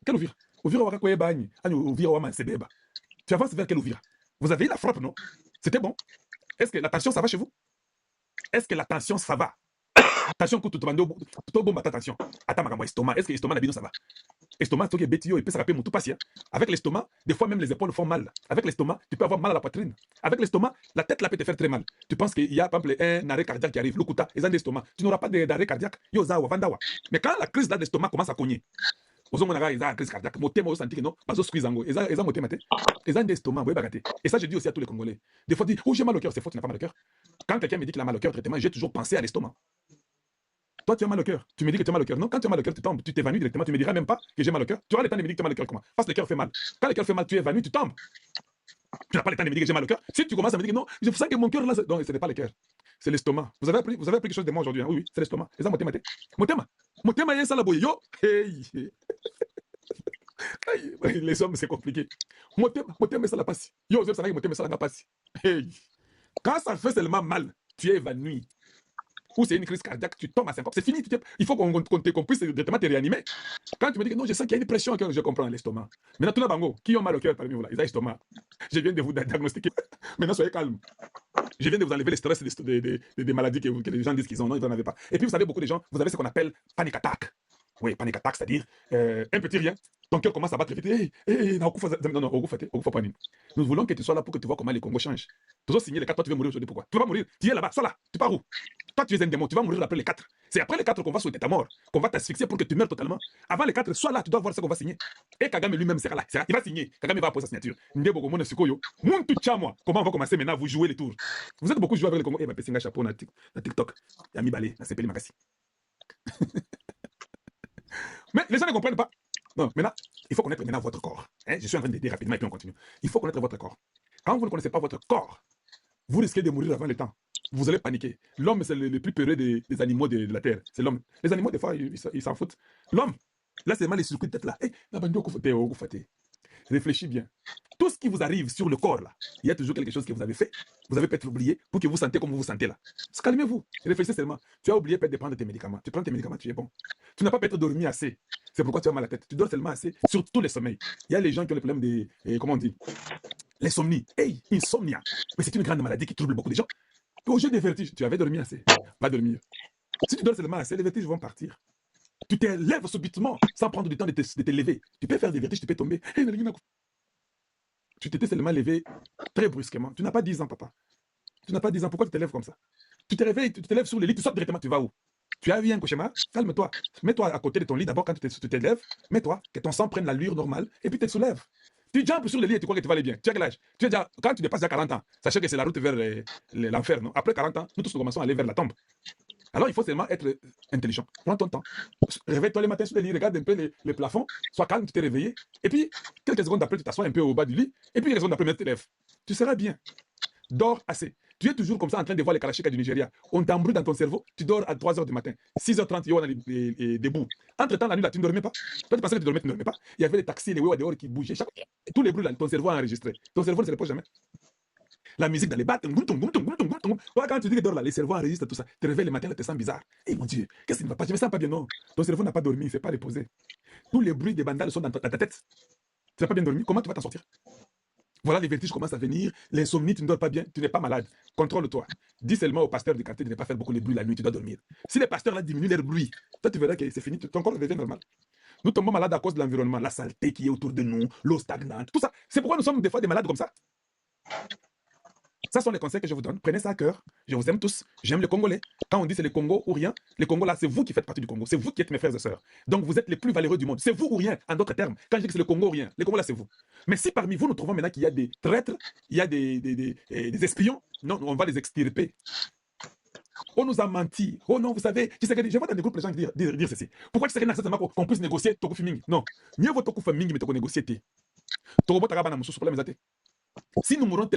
Quel Ouvira? Ouvira Wakakoye Bani, Ouvira Waman Sebeba. Tu avances vers quel Ouvira? Vous avez eu la frappe, non? C'était bon. Est-ce que la tension, ça va chez vous? Est-ce que la tension, ça va? Tension, tout bon, attention. Attends, ma estomac. Est-ce que l'estomac, ça va? Estomac, tu es bétillot, il peut se rappeler mon tout patient. Avec l'estomac, des fois même les épaules font mal. Avec l'estomac, tu peux avoir mal à la poitrine. Avec l'estomac, la tête là peut te faire très mal. Tu penses qu'il y a par exemple un arrêt cardiaque qui arrive, le kuta, ils ont l'estomac. Tu n'auras pas d'arrêt cardiaque. Mais quand la crise d'estomac commence à cogner, ils ont une crise cardiaque. Mon thème, senti que non, parce que squeeze en go. Ils ont mon thème, ils ont l'estomac, vous voyez, et ça, je dis aussi à tous les Congolais. Des fois, tu dis, oh, j'ai mal au cœur, c'est faux, tu n'as pas mal au cœur. Quand quelqu'un me dit qu'il a mal au cœur, traitement, j'ai toujours pensé à l'estomac. Toi, tu as mal au cœur. Tu me dis que tu as mal au cœur. Non, quand tu as mal au cœur, tu tombes, tu t'évanouis directement. Tu ne me diras même pas que j'ai mal au cœur. Tu auras le temps de me dire que tu as mal au cœur comment? Parce que le cœur fait mal. Quand le cœur fait mal, tu évanouis, tu tombes. Tu n'as pas le temps de me dire que j'ai mal au cœur. Si tu commences à me dire que non, je sens que mon cœur là, non, ce n'est pas le cœur. C'est l'estomac. Vous avez appris quelque chose de moi aujourd'hui. Hein? Oui, oui, c'est l'estomac. Et ça, mon thème. Mon thème est ça la boye. Yo, hey. Les hommes, c'est compliqué. Mon thème est ça la passe. Yo, ça n'a mon thème ça la passe. Hey. Quand ça fait seulement mal, tu es évanoui. Ou c'est une crise cardiaque, tu tombes à 50, c'est fini. Il faut qu'on puisse directement te réanimer. Quand tu me dis que non, je sens qu'il y a une pression que je comprends l'estomac. Maintenant, tout le bango, qui ont mal au cœur parmi vous là, ils ont l'estomac. Je viens de vous diagnostiquer. Maintenant, soyez calme. Je viens de vous enlever le stress des maladies que les gens disent qu'ils ont. Non, ils n'en avaient pas. Et puis, vous savez, beaucoup de gens, vous avez ce qu'on appelle panic attack. Oui, panic attack, c'est-à-dire un petit rien, ton cœur commence à battre vite. Non, nous voulons que tu sois là pour que tu vois comment les Congo changent. Tu dois signer les 4, toi tu veux mourir aujourd'hui, pourquoi? Tu vas mourir, tu es là-bas, sois là, tu pars où? Toi tu es un démon, tu vas mourir après les 4. C'est après les 4 qu'on va souhaiter ta mort, qu'on va t'asphyxier pour que tu meurs totalement. Avant les 4, sois là, tu dois voir ce qu'on va signer. Et Kagame lui-même sera là, il va signer, Kagame va apposer sa signature. Comment on va commencer maintenant à vous jouer les tours? Vous êtes beaucoup joué avec les Congo. Eh, ma pessinga chapeau na TikTok, Yami Balé, na Sepeli Makasi. Mais les gens ne comprennent pas. Non, maintenant, il faut connaître maintenant votre corps. Hein? Je suis en train d'aider rapidement et puis on continue. Il faut connaître votre corps. Quand vous ne connaissez pas votre corps, vous risquez de mourir avant le temps. Vous allez paniquer. L'homme, c'est le plus peureux des animaux de la Terre. C'est l'homme. Les animaux, des fois, ils s'en foutent. L'homme, là, c'est mal les circuits de tête là. Réfléchis bien. Tout ce qui vous arrive sur le corps, là, il y a toujours quelque chose que vous avez fait. Vous avez peut-être oublié pour que vous sentez comme vous vous sentez là. Calmez-vous. Réfléchissez seulement. Tu as oublié peut-être de prendre tes médicaments. Tu prends tes médicaments, tu es bon. Tu n'as pas peut-être dormi assez. C'est pourquoi tu as mal à la tête. Tu dors seulement assez sur tous les sommeils. Il y a les gens qui ont le problème des. Comment on dit? L'insomnie. Hey, insomnia. Mais c'est une grande maladie qui trouble beaucoup de gens. Au jeu des vertiges, tu avais dormi assez. Va dormir. Si tu dors seulement assez, les vertiges vont partir. Tu te lèves subitement sans prendre du temps de te lever. Tu peux faire des vertiges, tu peux tomber. Hey, tu t'étais seulement levé très brusquement. Tu n'as pas 10 ans, papa. Tu n'as pas 10 ans. Pourquoi tu te lèves comme ça? Tu te réveilles, tu te lèves sur le lit, tu sautes directement, tu vas où? Tu as eu un cauchemar? Calme-toi. Mets-toi à côté de ton lit d'abord quand tu te lèves. Mets-toi, que ton sang prenne l'allure normale, et puis tu te soulèves. Tu jumpes sur le lit et tu crois que tu vas aller bien. Tu as quel âge? Quand tu dépasses déjà 40 ans, sachez que c'est la route vers l'enfer, non? Après 40 ans, nous tous nous commençons à aller vers la tombe. Alors il faut seulement être intelligent. Prends ton temps. Réveille-toi le matin sur le lit, regarde un peu les plafonds, sois calme, tu t'es réveillé. Et puis, quelques secondes après, tu t'assois un peu au bas du lit. Et puis, quelques secondes après, tu te lèves. Tu seras bien. Dors assez. Tu es toujours comme ça en train de voir les Kalachika du Nigeria. On t'embrouille dans ton cerveau, tu dors à 3h du matin. 6h30, on est debout. Entre-temps, la nuit, là, tu ne dormais pas. Toi, tu pensais que tu dormais, tu ne dormais pas. Il y avait les taxis, les Wewa dehors qui bougeaient. Tous les bruits, là, ton cerveau a enregistré. Ton cerveau ne se repose jamais. La musique dans les battes. Toi, quand tu dis que dors là, les cerveaux enregistrent tout ça. Tu te réveilles le matin, là, tu te sens bizarre. Eh mon Dieu, qu'est-ce qui ne va pas? Je me sens pas bien, non. Ton cerveau n'a pas dormi, il ne s'est pas reposé. Tous les bruits des bandales sont dans ta tête. Tu n'as pas bien dormi. Comment tu vas t'en sortir? Voilà, les vertiges commencent à venir, l'insomnie, tu ne dors pas bien, tu n'es pas malade. Contrôle-toi. Dis seulement au pasteur du quartier de ne pas faire beaucoup de bruit la nuit, tu dois dormir. Si les pasteurs là diminuent leur bruit, toi tu verras que c'est fini, ton corps devient normal. Nous tombons malades à cause de l'environnement, la saleté qui est autour de nous, l'eau stagnante, tout ça. C'est pourquoi nous sommes des fois des malades comme ça. Ça sont les conseils que je vous donne. Prenez ça à cœur. Je vous aime tous. J'aime les Congolais. Quand on dit c'est le Congo ou rien, les Congos là, c'est vous qui faites partie du Congo. C'est vous qui êtes mes frères et sœurs. Donc vous êtes les plus valeureux du monde. C'est vous ou rien, en d'autres termes. Quand je dis que c'est le Congo ou rien, les Congos là, c'est vous. Mais si parmi vous, nous trouvons maintenant qu'il y a des traîtres, il y a des espions, non, on va les extirper. On nous a menti. Oh non, vous savez, je vois dans des groupes les gens dire ceci. Pourquoi tu sais que qu'on puisse négocier Toku Fiming? Non. Mieux vaut Toku Fiming, mais Toku négocier. Si nous mourons